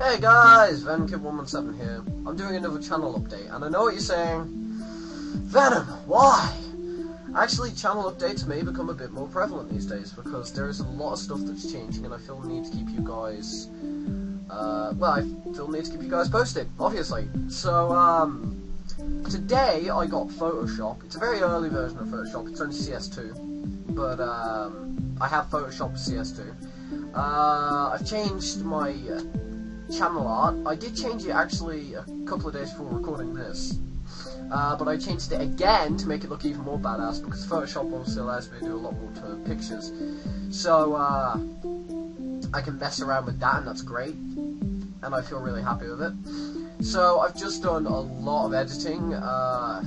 Hey guys, Venomkyd117 here. I'm doing another channel update, and I know what you're saying. Venom, why? Actually, channel updates may become a bit more prevalent these days because there is a lot of stuff that's changing, and I feel the need to keep you guys. I feel the need to keep you guys posted, obviously. So, today I got Photoshop. It's a very early version of Photoshop. It's only CS2, but I have Photoshop CS2. I've changed my channel art. I did change it actually a couple of days before recording this, but I changed it again to make it look even more badass because Photoshop obviously allows me to do a lot more to pictures. So I can mess around with that, and that's great, and I feel really happy with it. So I've just done a lot of editing. I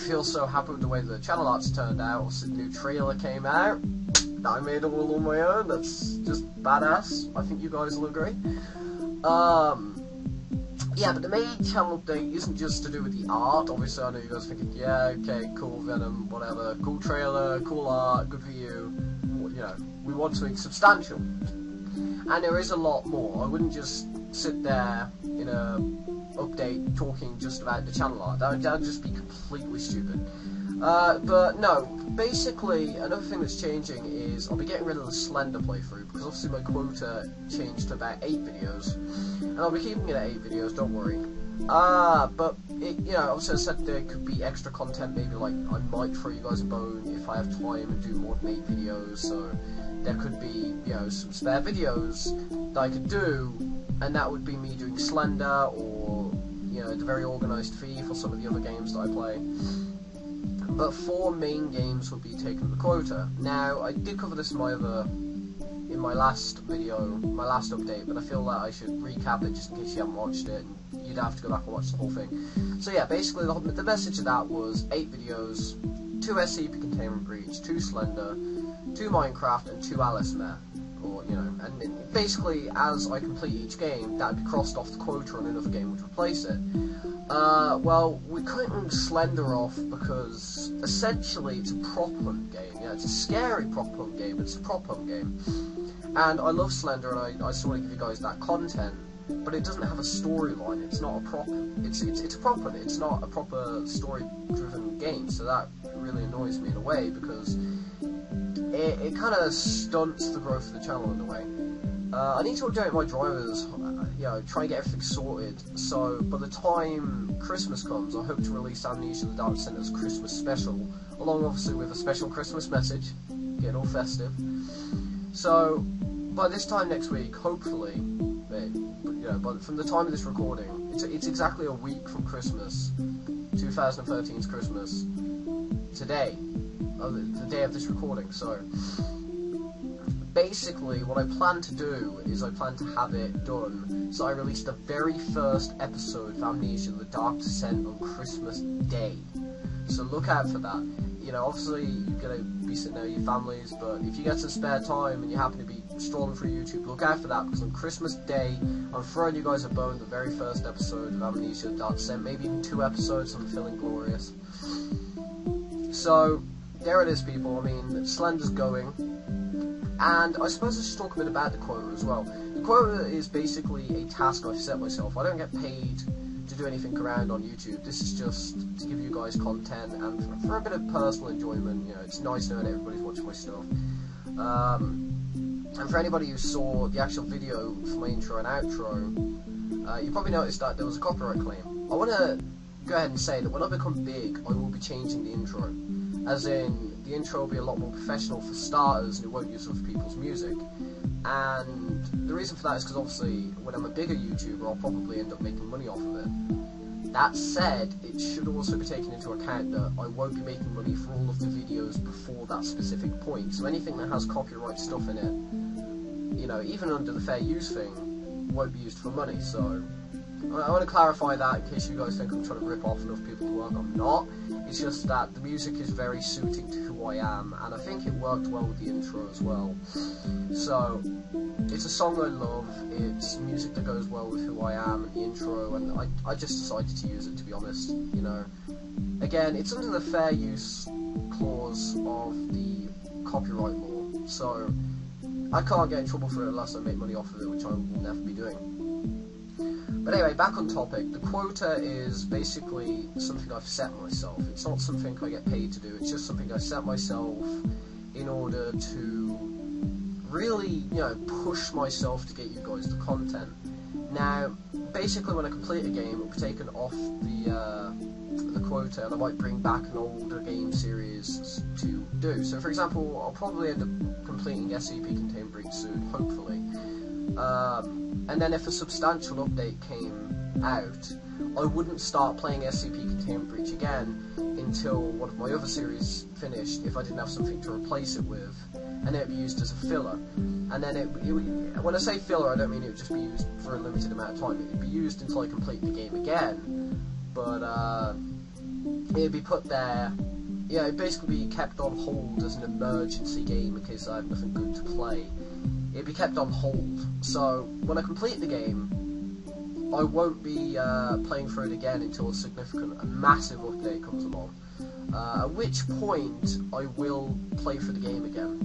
feel so happy with the way the channel art's turned out. Also, the new trailer came out that I made all on my own. That's just badass. I think you guys will agree. Yeah, but the main channel update isn't just to do with the art. Obviously, I know you guys are thinking, yeah, okay, cool, Venom, whatever, cool trailer, cool art, good for you. You know, we want something substantial. And there is a lot more. I wouldn't just sit there in a update talking just about the channel art. That would just be completely stupid. But no, basically, another thing that's changing is I'll be getting rid of the Slender playthrough, because obviously my quota changed to about 8 videos, and I'll be keeping it at 8 videos, don't worry. But, you know, obviously I said there could be extra content, maybe like I might throw you guys a bone if I have time and do more than 8 videos, so there could be, you know, some spare videos that I could do, and that would be me doing Slender, or, you know, the very organised Thief, or some of the other games that I play. But 4 main games will be taking the quota. Now, I did cover this in my last video, my last update, but I feel that I should recap it just in case you haven't watched it, and you'd have to go back and watch the whole thing. So yeah, basically the message of that was 8 videos, 2 SCP Containment Breach, 2 Slender, 2 Minecraft, and 2 Alice Mare. Or, you know, and basically as I complete each game, that would be crossed off the quota, and another game would replace it. Well, we're cutting Slender off because essentially it's a prop hunt game. Yeah, it's a scary prop hunt game, but it's a prop hunt game. And I love Slender, and I just want to give you guys that content, but it doesn't have a storyline. It's not a prop. It's a prop hunt. It's not a proper story-driven game. So that really annoys me in a way because it kind of stunts the growth of the channel in a way. I need to update my drivers, you know, try and get everything sorted, so by the time Christmas comes, I hope to release Amnesia the Dark Descent's Christmas special, along obviously with a special Christmas message, getting all festive. So, by this time next week, hopefully, you know, but from the time of this recording, it's exactly a week from Christmas, 2013's Christmas, today, the day of this recording, so basically, what I plan to do is I plan to have it done so I release the very first episode of Amnesia the Dark Descent on Christmas Day. So look out for that. You know, obviously you're going to be sitting there with your families, but if you get some spare time and you happen to be strolling through YouTube, look out for that, because on Christmas Day I'm throwing you guys a bone, the very first episode of Amnesia the Dark Descent, maybe even 2 episodes. I'm feeling glorious. So there it is, people. I mean, Slender's going. And I suppose I should talk a bit about the quota as well. The quota is basically a task I've set myself. I don't get paid to do anything around on YouTube. This is just to give you guys content and for a bit of personal enjoyment. You know, it's nice knowing everybody's watching my stuff. And for anybody who saw the actual video for my intro and outro, you probably noticed that there was a copyright claim. I want to go ahead and say that when I become big, I will be changing the intro. As in, the intro will be a lot more professional for starters, and it won't use other people's music. And the reason for that is because obviously, when I'm a bigger YouTuber, I'll probably end up making money off of it. That said, it should also be taken into account that I won't be making money for all of the videos before that specific point. So anything that has copyright stuff in it, you know, even under the fair use thing, won't be used for money. So I want to clarify that in case you guys think I'm trying to rip off enough people's work. I'm not. It's just that the music is very suiting to who I am, and I think it worked well with the intro as well. So, it's a song I love, it's music that goes well with who I am and the intro, and I just decided to use it, to be honest, you know. Again, it's under the fair use clause of the copyright law, so I can't get in trouble for it unless I make money off of it, which I will never be doing. But anyway, back on topic, the quota is basically something I've set myself. It's not something I get paid to do, it's just something I set myself in order to really, you know, push myself to get you guys the content. Now, basically when I complete a game, it will be taken off the quota, and I might bring back an older game series to do. So for example, I'll probably end up completing SCP Contain Breach soon, hopefully. And then if a substantial update came out, I wouldn't start playing SCP Contain Breach again until one of my other series finished, if I didn't have something to replace it with, and it would be used as a filler. And then when I say filler, I don't mean it would just be used for a limited amount of time. It would be used until I complete the game again, but it would be put there. Yeah, it'd basically be kept on hold as an emergency game in case I have nothing good to play. It'd be kept on hold. So when I complete the game, I won't be playing through it again until a massive update comes along. At which point I will play through the game again.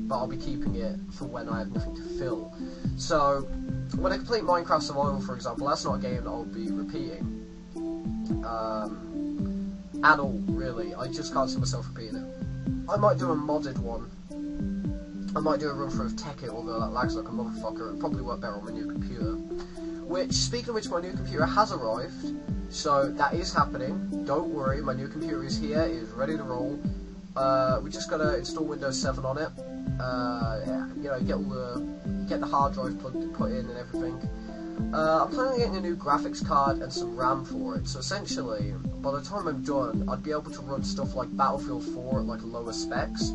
But I'll be keeping it for when I have nothing to fill. So when I complete Minecraft Survival, for example, that's not a game that I'll be repeating at all, really. I just can't see myself repeating it. I might do a modded one. I might do a run through of Tekkit, although that lags like a motherfucker. It'll probably work better on my new computer. Which, speaking of which, my new computer has arrived, so that is happening. Don't worry, my new computer is here, it is ready to roll. We just gotta install Windows 7 on it. You know, get the hard drive put in and everything. I'm planning on getting a new graphics card and some RAM for it. So essentially, by the time I'm done, I'd be able to run stuff like Battlefield 4 at like lower specs.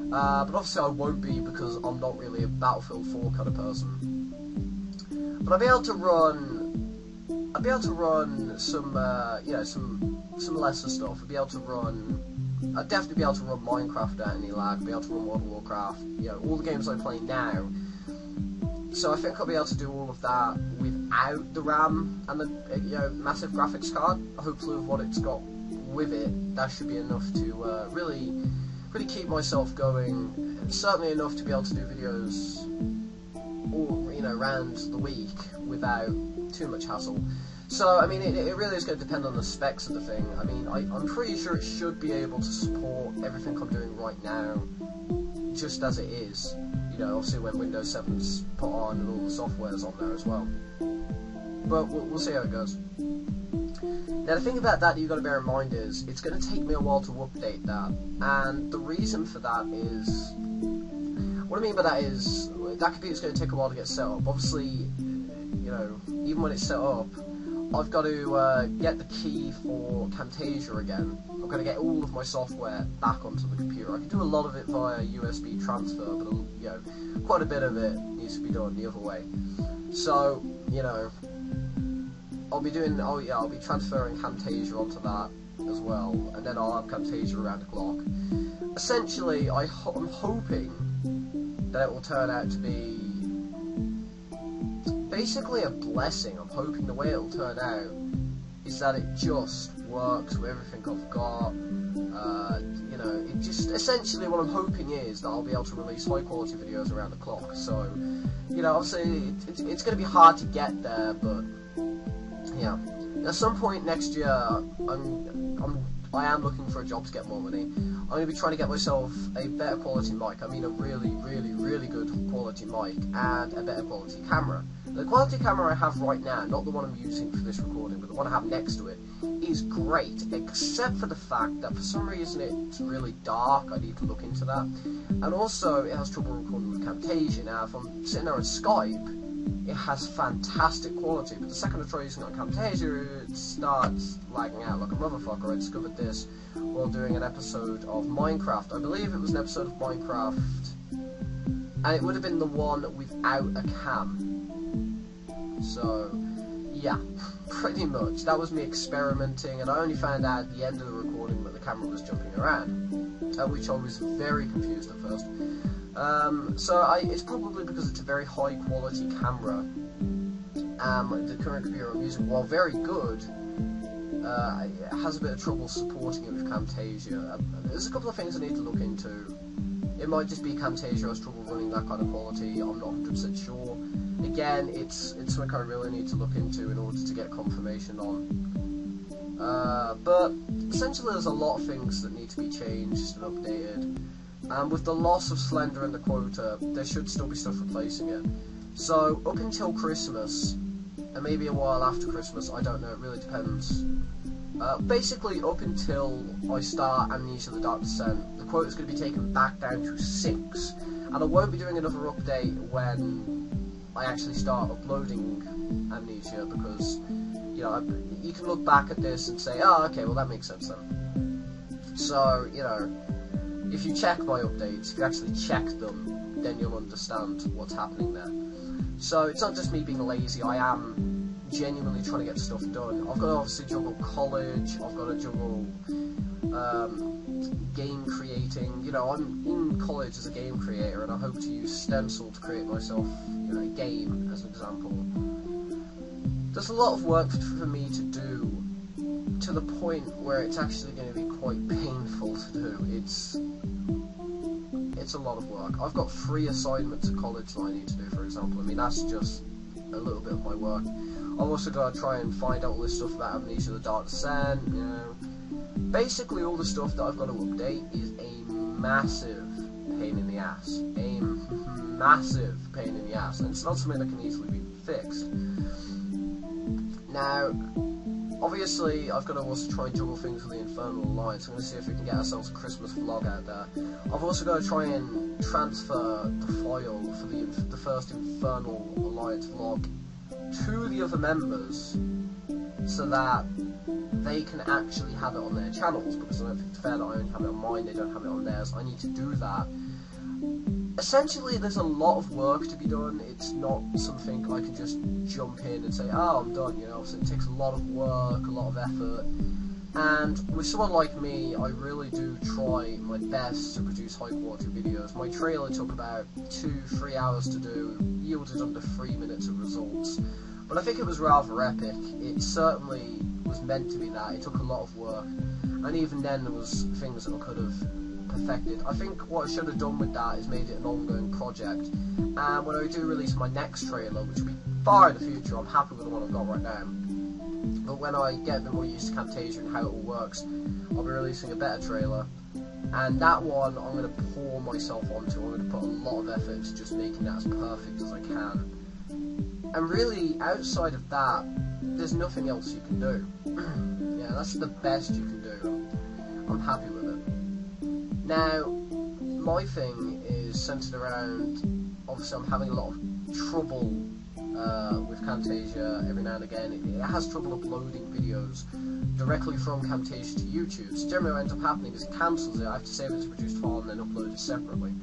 But obviously I won't be, because I'm not really a Battlefield 4 kind of person. But I'll be able to run some, you know, some lesser stuff. I'd definitely be able to run Minecraft without any lag, be able to run World of Warcraft, you know, all the games I play now. So I think I'll be able to do all of that without the RAM and the, you know, massive graphics card. Hopefully with what it's got with it, that should be enough to really keep myself going. Certainly enough to be able to do videos all, you know, around the week without too much hassle. So, I mean, it really is going to depend on the specs of the thing. I mean, I'm pretty sure it should be able to support everything I'm doing right now, just as it is. You know, obviously when Windows 7's put on and all the software's on there as well. But we'll see how it goes. Now, the thing about that you've got to bear in mind is, it's going to take me a while to update that. And the reason for that is, what I mean by that is, that computer's going to take a while to get set up. Obviously, you know, even when it's set up, I've got to get the key for Camtasia again. I've got to get all of my software back onto the computer. I can do a lot of it via USB transfer, but you know, quite a bit of it needs to be done the other way. So, you know, I'll be transferring Camtasia onto that as well, and then I'll have Camtasia around the clock. Essentially, I'm hoping that it will turn out to be basically a blessing. I'm hoping the way it'll turn out is that it just works with everything I've got. You know, it just, essentially what I'm hoping is that I'll be able to release high quality videos around the clock. So, you know, obviously it's going to be hard to get there, but yeah, at some point next year, I am looking for a job to get more money. I'm going to be trying to get myself a better quality mic. I mean a really, really, really good quality mic and a better quality camera. The quality camera I have right now, not the one I'm using for this recording, but the one I have next to it, is great, except for the fact that for some reason it's really dark. I need to look into that. And also, it has trouble recording with Camtasia. Now, if I'm sitting there on Skype, it has fantastic quality, but the second I try using it on Camtasia, it starts lagging out like a motherfucker. I discovered this while doing an episode of Minecraft. I believe it was an episode of Minecraft, and it would have been the one without a cam. So, yeah, pretty much. That was me experimenting, and I only found out at the end of the recording that the camera was jumping around, at which I was very confused at first. It's probably because it's a very high quality camera. The current computer I'm using, while very good, it has a bit of trouble supporting it with Camtasia. There's a couple of things I need to look into. It might just be Camtasia has trouble running that kind of quality, I'm not 100% sure. Again, it's something I really need to look into in order to get confirmation on. But essentially there's a lot of things that need to be changed and updated. And with the loss of Slender and the quota, there should still be stuff replacing it. So up until Christmas, and maybe a while after Christmas, I don't know, it really depends. Basically up until I start Amnesia the Dark Descent, the quota is going to be taken back down to 6. And I won't be doing another update when I actually start uploading Amnesia, because, you know, you can look back at this and say, oh, okay, well that makes sense then. So, you know, if you check my updates, if you actually check them, then you'll understand what's happening there. So it's not just me being lazy, I am genuinely trying to get stuff done. I've got to obviously juggle college, I've got to juggle game creating. You know, I'm in college as a game creator, and I hope to use Stencil to create myself, you know, a game as an example. There's a lot of work for me to do, to the point where it's actually going to be quite painful to do. It's a lot of work. I've got 3 assignments at college that I need to do, for example. I mean, that's just a little bit of my work. I've also got to try and find out all this stuff about Amnesia the Dark Descent, you know. Basically, all the stuff that I've got to update is a massive pain in the ass. A massive pain in the ass. And it's not something that can easily be fixed. Now, obviously, I've got to also try and juggle things with the Infernal Alliance. I'm going to see if we can get ourselves a Christmas vlog out there. I've also got to try and transfer the file for the first Infernal Alliance vlog to the other members, so that they can actually have it on their channels, because I don't think it's fair that I only have it on mine, they don't have it on theirs. I need to do that. Essentially, there's a lot of work to be done. It's not something I can just jump in and say, oh, I'm done, you know. So it takes a lot of work, a lot of effort. And with someone like me, I really do try my best to produce high quality videos. My trailer took about 2-3 hours to do, yielded under 3 minutes of results. But I think it was rather epic. It certainly was meant to be that. It took a lot of work. And even then there was things that I could have perfected. I think what I should have done with that is made it an ongoing project. And when I do release my next trailer, which will be far in the future, I'm happy with the one I've got right now. But when I get a bit more used to Camtasia and how it all works, I'll be releasing a better trailer. And that one I'm going to pour myself onto. I'm going to put a lot of effort into just making that as perfect as I can. And really, outside of that, there's nothing else you can do. Yeah, that's the best you can do. I'm happy with it. Now, my thing is centered around, obviously I'm having a lot of trouble with Camtasia every now and again. It has trouble uploading videos directly from Camtasia to YouTube. So generally what ends up happening is it cancels it. I have to save it as a produced file and then upload it separately.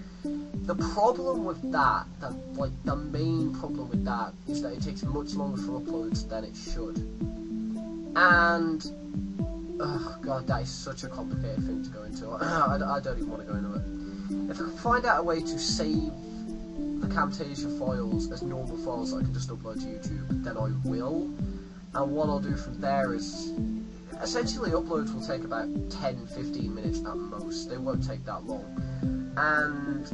The problem with that, the main problem with that, is that it takes much longer for uploads than it should. And, oh god, that is such a complicated thing to go into. I don't even want to go into it. If I can find out a way to save the Camtasia files as normal files that I can just upload to YouTube, then I will. And what I'll do from there is, essentially uploads will take about 10-15 minutes at most. They won't take that long. And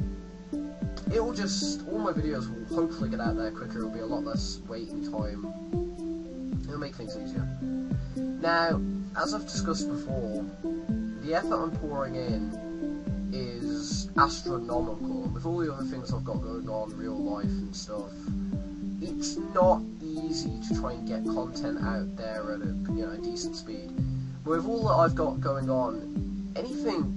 it will just, all my videos will hopefully get out there quicker. It'll be a lot less waiting time. It'll make things easier. Now, as I've discussed before, the effort I'm pouring in is astronomical. And with all the other things I've got going on, real life and stuff, it's not easy to try and get content out there at a decent speed. But with all that I've got going on, anything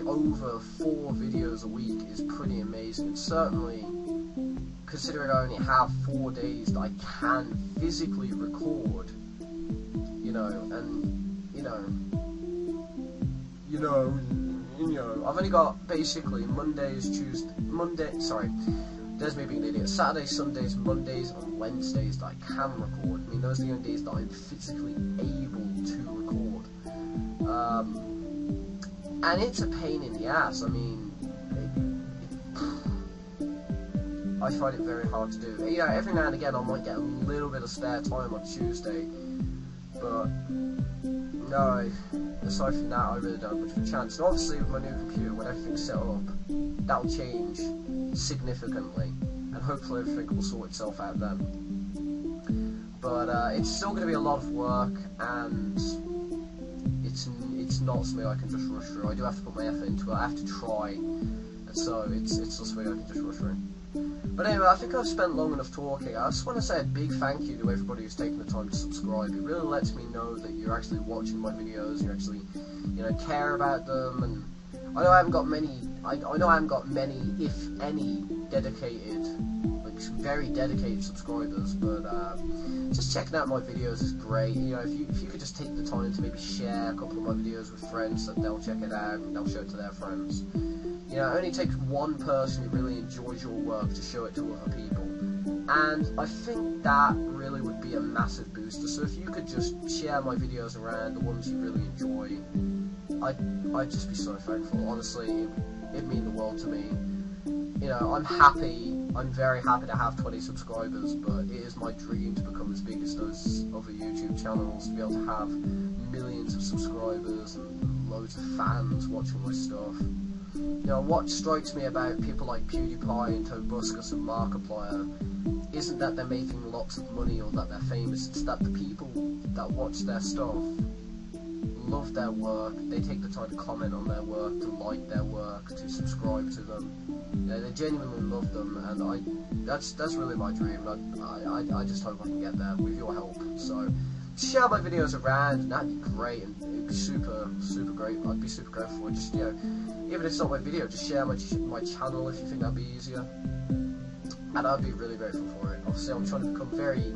over 4 videos a week is pretty amazing. And certainly, considering I only have 4 days that I can physically record, I've only got basically there's me being an idiot, Saturdays, Sundays, Mondays, and Wednesdays that I can record. I mean, those are the only days that I'm physically able to record. And it's a pain in the ass. I mean, I find it very hard to do. Yeah, every now and again I might get a little bit of spare time on Tuesday, but no, aside from that I really don't have much of a chance. And obviously with my new computer, when everything's set up, that'll change significantly, and and hopefully everything will sort itself out then. But it's still going to be a lot of work, and it's not something I can just rush through. I do have to put my effort into it. I have to try, and so it's not something I can just rush through. But anyway, I think I've spent long enough talking. I just want to say a big thank you to everybody who's taken the time to subscribe. It really lets me know that you're actually watching my videos, you actually, care about them. And I know I haven't got many. I know I haven't got many, if any, dedicated, very dedicated subscribers. But just checking out my videos is great. If you could just take the time to maybe share a couple of my videos with friends, so they'll check it out and they'll show it to their friends. It only takes one person who really enjoys your work to show it to other people, and I think that really would be a massive booster. So if you could just share my videos around, the ones you really enjoy, I'd just be so thankful. Honestly, it'd mean the world to me. I'm very happy to have 20 subscribers, but it is my dream to become as big as those other YouTube channels, to be able to have millions of subscribers and loads of fans watching my stuff. What strikes me about people like PewDiePie and Tobuscus and Markiplier isn't that they're making lots of money or that they're famous, it's that the people that watch their stuff love their work, they take the time to comment on their work, to like their work, to subscribe to them. They genuinely love them, and that's really my dream. I just hope I can get there with your help. So share my videos around, and that'd be great, and it'd be super great. I'd be super grateful. And just even if it's not my video, just share my channel if you think that'd be easier, and I'd be really grateful for it. Obviously, I'm trying to become very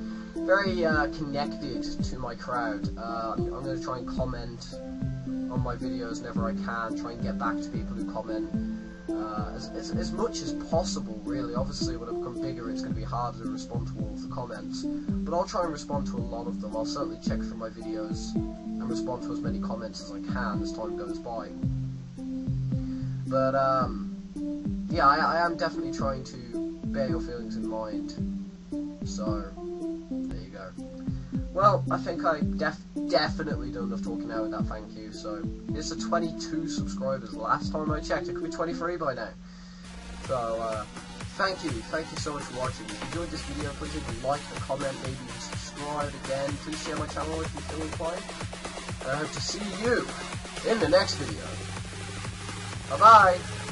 connected to my crowd. I'm going to try and comment on my videos whenever I can, try and get back to people who comment as much as possible, really. Obviously, when I become bigger, it's going to be harder to respond to all of the comments, but I'll try and respond to a lot of them. I'll certainly check through my videos and respond to as many comments as I can as time goes by. But yeah, I am definitely trying to bear your feelings in mind. So there you go. Well, I think I definitely done enough talking now with that thank you. So it's a 22 subscribers. Last time I checked, it could be 23 by now. So thank you so much for watching. If you enjoyed this video, please leave a like, a comment, maybe subscribe again. Please share my channel if you feel inclined. And I hope to see you in the next video. Bye bye.